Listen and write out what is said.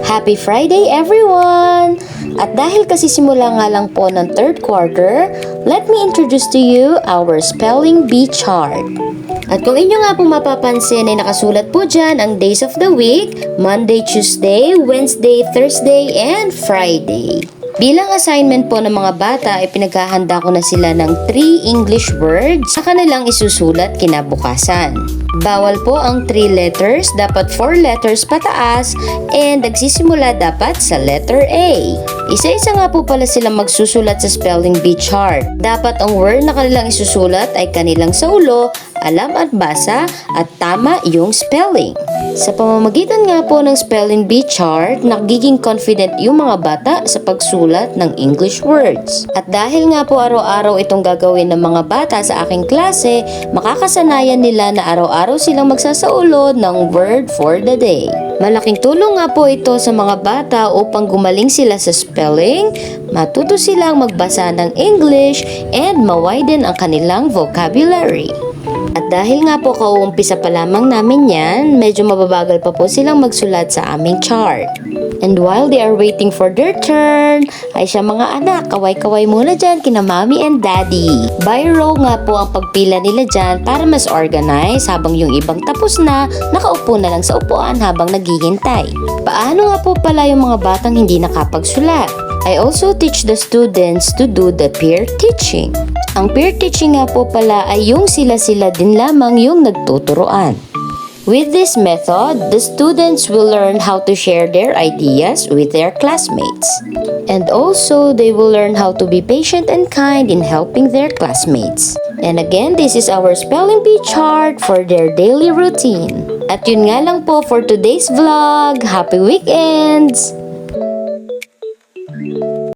Happy Friday everyone! At dahil kasi simula nga lang po ng third quarter, let me introduce to you our spelling bee chart. At kung inyo nga po mapapansin ay nakasulat po dyan ang days of the week, Monday, Tuesday, Wednesday, Thursday, and Friday. Bilang assignment po ng mga bata ay pinaghahanda ko na sila ng 3 English words sa kanilang isusulat kinabukasan. Bawal po ang 3 letters, dapat 4 letters pataas, and nagsisimula dapat sa letter A. Isa-isa nga po pala silang magsusulat sa spelling bee chart. Dapat ang word na kanilang isusulat ay kanilang sa ulo, alam at basa, at tama yung spelling. Sa pamamagitan nga po ng spelling bee chart, nagiging confident yung mga bata sa pagsulat ng English words. At dahil nga po araw-araw itong gagawin ng mga bata sa aking klase, makakasanayan nila na araw-araw silang magsasaulod ng word for the day. Malaking tulong nga po ito sa mga bata upang gumaling sila sa spelling, matuto silang magbasa ng English, and ma-widen ang kanilang vocabulary. At dahil nga po kauumpisa pa lamang namin yan, medyo mababagal pa po silang magsulat sa aming chart. And while they are waiting for their turn, ay siya mga anak, kaway-kaway muna dyan kina mommy and daddy. By row nga po ang pagpila nila dyan para mas organize habang yung ibang tapos na, nakaupo na lang sa upuan habang naghihintay. Paano nga po pala yung mga batang hindi nakapagsulat? I also teach the students to do the peer teaching. Ang peer teaching nga po pala ay yung sila-sila din lamang yung nagtuturoan. With this method, the students will learn how to share their ideas with their classmates. And also, they will learn how to be patient and kind in helping their classmates. And again, this is our spelling bee chart for their daily routine. At yun nga lang po for today's vlog. Happy weekends!